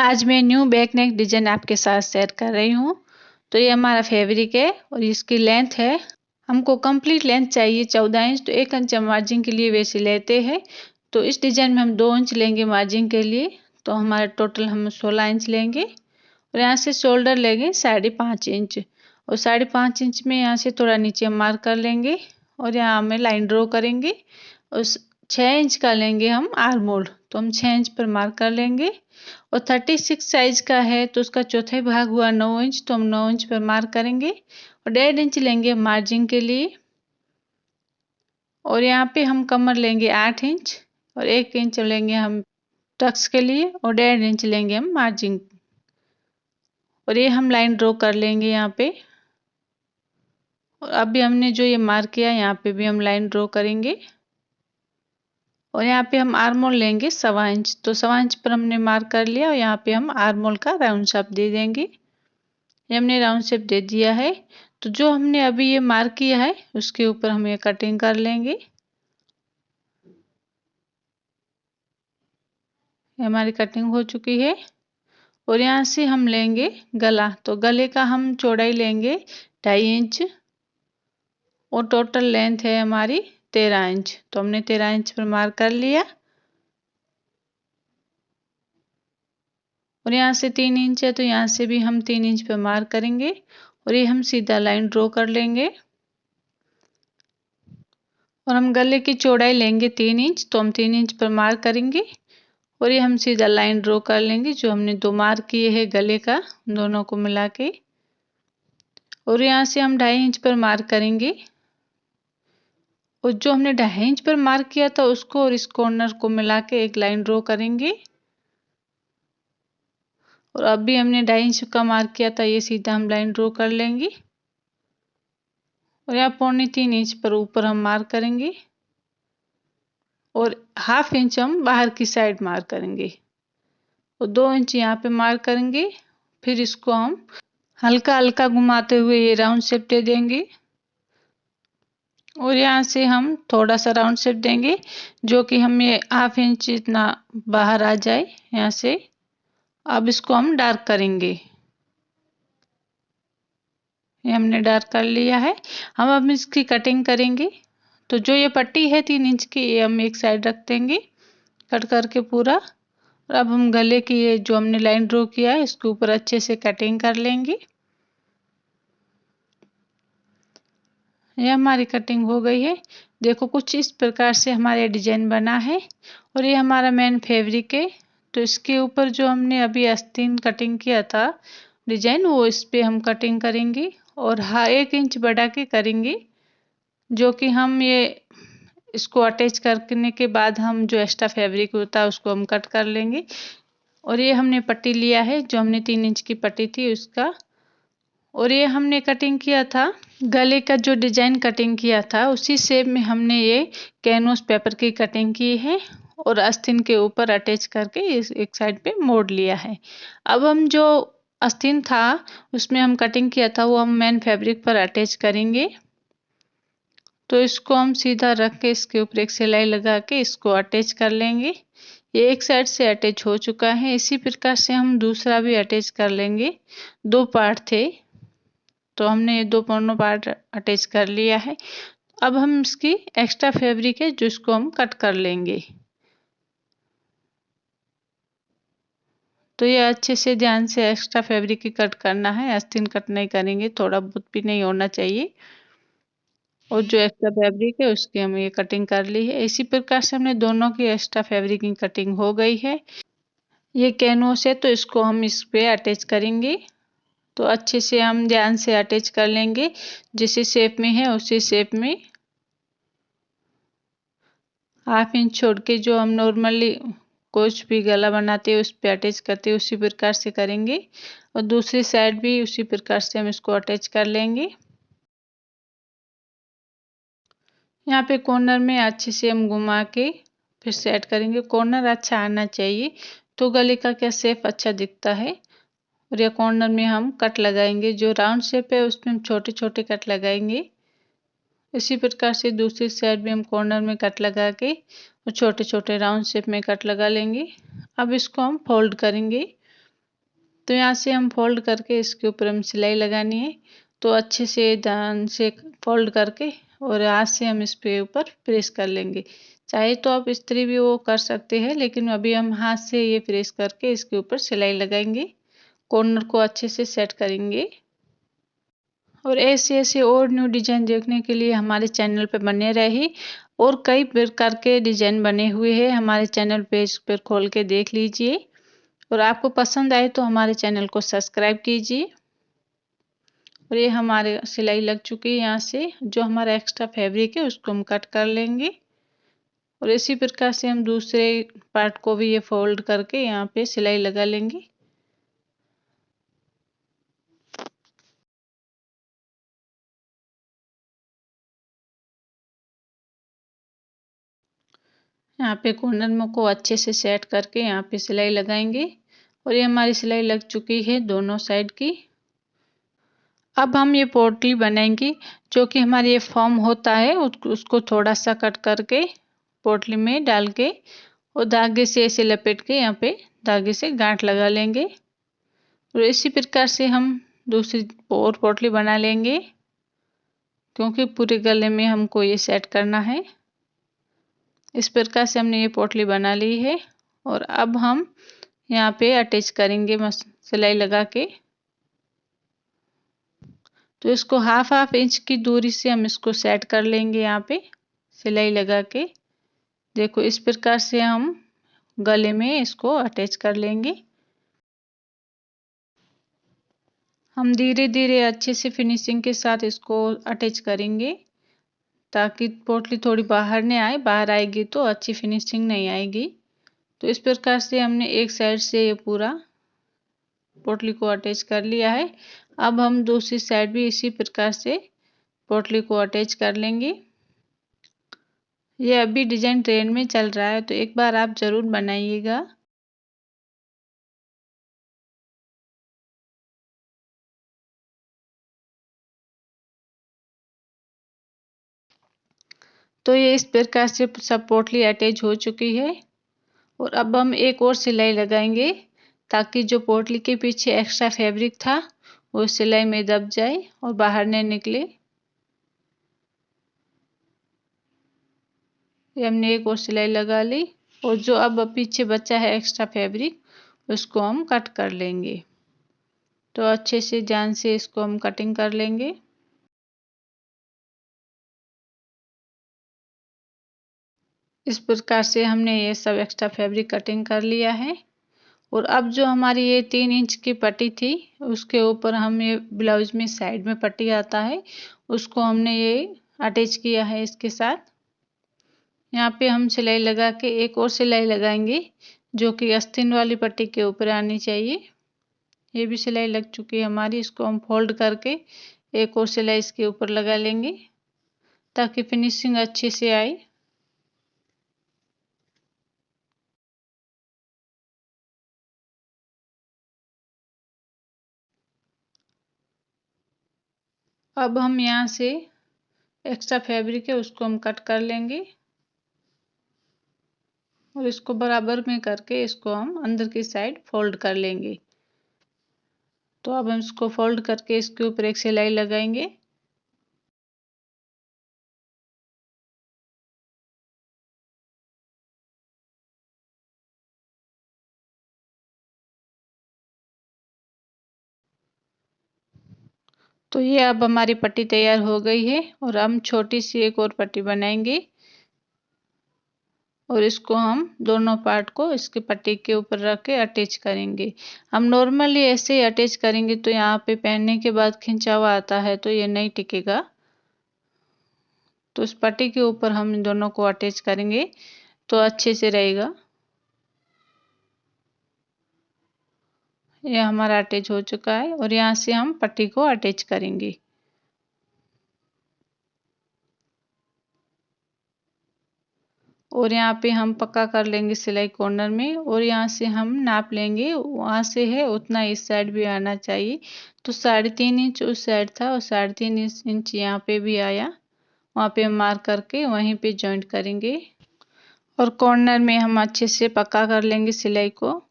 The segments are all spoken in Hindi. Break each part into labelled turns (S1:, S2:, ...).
S1: आज मैं न्यू बैक नेक डिजाइन आपके साथ शेयर कर रही हूँ। तो ये हमारा फैब्रिक है और इसकी लेंथ है, हमको कंप्लीट लेंथ चाहिए 14 इंच। तो 1 इंच मार्जिन के लिए वैसे लेते हैं। तो इस डिजाइन में हम 2 इंच लेंगे मार्जिन के लिए। तो हमारा टोटल हम 16 इंच लेंगे और यहाँ से शोल्डर लेंगे 5.5 इंच और 5.5 इंच में यहाँ से थोड़ा नीचे मार्क कर लेंगे और यहाँ हमें लाइन ड्रॉ करेंगे। और 6 इंच का लेंगे हम आर्म होल, तो हम 6 इंच पर मार्क कर लेंगे। और 36 साइज का है तो उसका चौथाई भाग हुआ 9 इंच, तो हम 9 इंच पर मार्क करेंगे और 1.5 इंच लेंगे मार्जिन के लिए। और यहाँ पे हम कमर लेंगे 8 इंच और 1 इंच लेंगे हम टक्स के लिए और 1.5 इंच लेंगे हम मार्जिन। और ये हम लाइन ड्रॉ कर लेंगे यहाँ पे। और अभी हमने जो ये मार्क किया यहाँ पे भी हम लाइन ड्रॉ करेंगे। और यहाँ पे हम आर्म होल लेंगे 1.25 इंच, तो 1.25 इंच पर हमने मार्क कर लिया और यहाँ पे हम आर्म होल का राउंड शेप दे देंगे। ये हमने राउंड शेप दे दिया है। तो जो हमने अभी ये मार्क किया है उसके ऊपर हम ये कटिंग कर लेंगे। ये हमारी कटिंग हो चुकी है। और यहाँ से हम लेंगे गला, तो गले का हम चौड़ाई लेंगे 2.5 इंच और टोटल लेंथ है हमारी 13 इंच। तो हमने 13 इंच पर मार्क कर लिया और यहाँ से 3 इंच है तो यहाँ से भी हम 3 इंच पर मार्क करेंगे और ये हम सीधा लाइन ड्रॉ कर लेंगे। और हम गले की चौड़ाई लेंगे 3 इंच, तो हम 3 इंच पर मार्क करेंगे और ये हम सीधा लाइन ड्रॉ कर लेंगे जो हमने 2 मार्क किए हैं गले का, दोनों को मिला के। और यहाँ से हम 2.5 इंच पर मार्क करेंगे और जो हमने 2.5 इंच पर मार्क किया था उसको और इस कॉर्नर को मिला के एक लाइन ड्रॉ करेंगे। और अभी हमने 2.5 इंच का मार्क किया था, ये सीधा हम लाइन ड्रॉ कर लेंगे और यहाँ 3.25 इंच पर ऊपर हम मार्क करेंगे और 1/2 इंच हम बाहर की साइड मार्क करेंगे और 2 इंच यहाँ पे मार्क करेंगे। फिर इसको हम हल्का हल्का घुमाते हुए ये राउंड शेप दे देंगे और यहाँ से हम थोड़ा सा राउंड शेप देंगे जो कि हम ये 1/2 इंच इतना बाहर आ जाए यहाँ से। अब इसको हम डार्क करेंगे, ये हमने डार्क कर लिया है। हम अब इसकी कटिंग करेंगे। तो जो ये पट्टी है 3 इंच की, ये हम एक साइड रख देंगे कट करके पूरा। और अब हम गले की ये जो हमने लाइन ड्रॉ किया है इसके ऊपर अच्छे से कटिंग कर लेंगे। ये हमारी कटिंग हो गई है। देखो कुछ इस प्रकार से हमारा डिजाइन बना है और ये हमारा मेन फैब्रिक है। तो इसके ऊपर जो हमने अभी आस्तीन कटिंग किया था डिजाइन, वो इस पे हम कटिंग करेंगे और हाँ 1 इंच बढ़ा के करेंगे, जो कि हम ये इसको अटैच करने के बाद हम जो एक्स्ट्रा फैब्रिक होता है उसको हम कट कर लेंगे। और ये हमने पट्टी लिया है जो हमने 3 इंच की पट्टी थी उसका। और ये हमने कटिंग किया था गले का, जो डिजाइन कटिंग किया था उसी शेप में हमने ये कैनवस पेपर की कटिंग की है और आस्तीन के ऊपर अटैच करके इस एक साइड पे मोड़ लिया है। अब हम जो आस्तीन था उसमें हम कटिंग किया था वो हम मेन फैब्रिक पर अटैच करेंगे। तो इसको हम सीधा रख के इसके ऊपर एक सिलाई लगा के इसको अटैच कर लेंगे। ये एक साइड से अटैच हो चुका है, इसी प्रकार से हम दूसरा भी अटैच कर लेंगे। 2 पार्ट थे तो हमने ये दोनों पार्ट अटैच कर लिया है। अब हम इसकी एक्स्ट्रा फैब्रिक है जो इसको हम कट कर लेंगे। तो ये अच्छे से ध्यान से एक्स्ट्रा फैब्रिक ही कट करना है, आस्तीन कट नहीं करेंगे, थोड़ा बहुत भी नहीं होना चाहिए। और जो एक्स्ट्रा फैब्रिक है उसकी हम ये कटिंग कर ली है। इसी प्रकार से हमने दोनों की एक्स्ट्रा फैब्रिक की कटिंग हो गई है। ये कैनवस है तो इसको हम इस पे अटैच करेंगे। तो अच्छे से हम ध्यान से अटैच कर लेंगे, जिस शेप में है उसी शेप में। 1/2 इंच छोड़ के जो हम नॉर्मली कुछ भी गला बनाते हैं उस पे अटैच करते हैं उसी प्रकार से करेंगे। और दूसरी साइड भी उसी प्रकार से हम इसको अटैच कर लेंगे। यहाँ पे कॉर्नर में अच्छे से हम घुमा के फिर सेट करेंगे। कॉर्नर अच्छा आना चाहिए तो गले का क्या शेप अच्छा दिखता है। और ये कॉर्नर में हम कट लगाएंगे, जो राउंड शेप है उसमें हम छोटे छोटे कट लगाएंगे। इसी प्रकार से दूसरी साइड भी हम कॉर्नर में कट लगा के और छोटे छोटे राउंड शेप में कट लगा लेंगे। अब इसको हम फोल्ड करेंगे तो यहाँ से हम फोल्ड करके इसके ऊपर हम सिलाई लगानी है। तो अच्छे से ध्यान से फोल्ड करके और हाथ से हम इस पे ऊपर प्रेस कर लेंगे। चाहे तो आप इस्त्री भी वो कर सकते हैं, लेकिन अभी हम हाथ से ये प्रेस करके इसके ऊपर सिलाई लगाएंगे, कॉर्नर को अच्छे से सेट करेंगे। और ऐसे ऐसे और न्यू डिजाइन देखने के लिए हमारे चैनल पर बने रहिए। और कई प्रकार के डिजाइन बने हुए हैं, हमारे चैनल पेज पर खोल के देख लीजिए। और आपको पसंद आए तो हमारे चैनल को सब्सक्राइब कीजिए। और ये हमारे सिलाई लग चुकी है। यहाँ से जो हमारा एक्स्ट्रा फैब्रिक है उसको हम कट कर लेंगे। और इसी प्रकार से हम दूसरे पार्ट को भी ये फोल्ड करके यहाँ पे सिलाई लगा लेंगे। यहाँ पे कॉर्नर में को अच्छे से सेट करके यहाँ पे सिलाई लगाएंगे। और ये हमारी सिलाई लग चुकी है दोनों साइड की। अब हम ये पोटली बनाएंगे। जो कि हमारी ये फॉर्म होता है उसको थोड़ा सा कट करके पोटली में डाल के और धागे से ऐसे लपेट के यहाँ पे धागे से गांठ लगा लेंगे। और इसी प्रकार से हम दूसरी और पोटली बना लेंगे, क्योंकि पूरे गले में हमको ये सेट करना है। इस प्रकार से हमने ये पोटली बना ली है। और अब हम यहाँ पे अटैच करेंगे सिलाई लगा के। तो इसको हाफ हाफ इंच की दूरी से हम इसको सेट कर लेंगे यहाँ पे सिलाई लगा के। देखो इस प्रकार से हम गले में इसको अटैच कर लेंगे। हम धीरे धीरे अच्छे से फिनिशिंग के साथ इसको अटैच करेंगे, ताकि पोटली थोड़ी बाहर नहीं आए। बाहर आएगी तो अच्छी फिनिशिंग नहीं आएगी। तो इस प्रकार से हमने एक साइड से ये पूरा पोटली को अटैच कर लिया है। अब हम दूसरी साइड भी इसी प्रकार से पोटली को अटैच कर लेंगे। ये अभी डिजाइन ट्रेंड में चल रहा है, तो एक बार आप जरूर बनाइएगा। तो ये इस प्रकार से सब पोटली अटैच हो चुकी है। और अब हम एक और सिलाई लगाएंगे, ताकि जो पोटली के पीछे एक्स्ट्रा फैब्रिक था वो सिलाई में दब जाए और बाहर नहीं निकले। ये हमने एक और सिलाई लगा ली। और जो अब पीछे बचा है एक्स्ट्रा फैब्रिक उसको हम कट कर लेंगे। तो अच्छे से ध्यान से इसको हम कटिंग कर लेंगे। इस प्रकार से हमने ये सब एक्स्ट्रा फैब्रिक कटिंग कर लिया है। और अब जो हमारी ये 3 इंच की पट्टी थी उसके ऊपर हम ये ब्लाउज में साइड में पट्टी आता है उसको हमने ये अटैच किया है इसके साथ। यहाँ पे हम सिलाई लगा के एक और सिलाई लगाएंगे, जो कि आस्तीन वाली पट्टी के ऊपर आनी चाहिए। ये भी सिलाई लग चुकी है हमारी। इसको हम फोल्ड करके एक और सिलाई इसके ऊपर लगा लेंगे, ताकि फिनिशिंग अच्छे से आए। अब हम यहाँ से एक्स्ट्रा फैब्रिक है उसको हम कट कर लेंगे। और इसको बराबर में करके इसको हम अंदर की साइड फोल्ड कर लेंगे। तो अब हम इसको फोल्ड करके इसके ऊपर एक सिलाई लगाएंगे। तो ये अब हमारी पट्टी तैयार हो गई है। और हम छोटी सी एक और पट्टी बनाएंगे और इसको हम दोनों पार्ट को इसके पट्टी के ऊपर रख के अटैच करेंगे। हम नॉर्मली ऐसे ही अटैच करेंगे तो यहाँ पे पहनने के बाद खिंचावा आता है तो ये नहीं टिकेगा। तो इस पट्टी के ऊपर हम इन दोनों को अटैच करेंगे तो अच्छे से रहेगा। ये हमारा अटैच हो चुका है। और यहाँ से हम पट्टी को अटैच करेंगे। और यहाँ पे हम पक्का कर लेंगे सिलाई कॉर्नर में। और यहाँ से हम नाप लेंगे, वहाँ से है उतना इस साइड भी आना चाहिए। तो 3.5 इंच उस साइड था और 3.5 इंच यहाँ पे भी आया। वहाँ पे हम मार्क करके वहीं पे जॉइंट करेंगे। और कॉर्नर में हम अच्छे से पक्का कर लेंगे सिलाई को।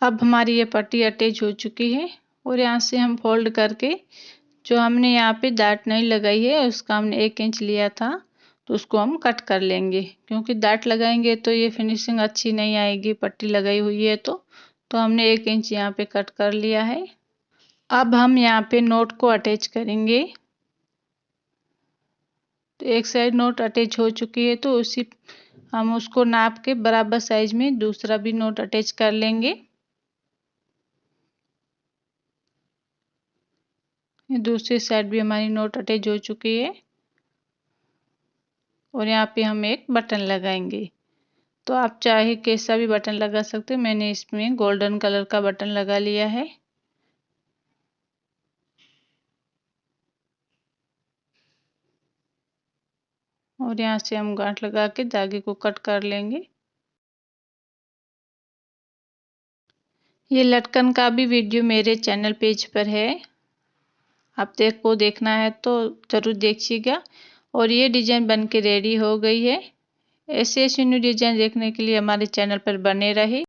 S1: अब हमारी ये पट्टी अटैच हो चुकी है और यहाँ से हम फोल्ड करके जो हमने यहाँ पे डाट नहीं लगाई है उसका हमने 1 इंच लिया था तो उसको हम कट कर लेंगे, क्योंकि डाट लगाएंगे तो ये फिनिशिंग अच्छी नहीं आएगी पट्टी लगाई हुई है तो हमने 1 इंच यहाँ पे कट कर लिया है। अब हम यहाँ पे नोट को अटैच करेंगे। तो एक साइड नोट अटैच हो चुकी है तो उसी हम उसको नाप के बराबर साइज में दूसरा भी नोट अटैच कर लेंगे। दूसरी साइड भी हमारी नोट अटैच हो चुकी है और यहाँ पे हम एक बटन लगाएंगे। तो आप चाहे कैसा भी बटन लगा सकते हो, मैंने इसमें गोल्डन कलर का बटन लगा लिया है। और यहाँ से हम गांठ लगा के धागे को कट कर लेंगे। ये लटकन का भी वीडियो मेरे चैनल पेज पर है, आप को देखना है तो ज़रूर देखिएगा। और ये डिज़ाइन बन के रेडी हो गई है। ऐसे ऐसे न्यू डिज़ाइन देखने के लिए हमारे चैनल पर बने रहे।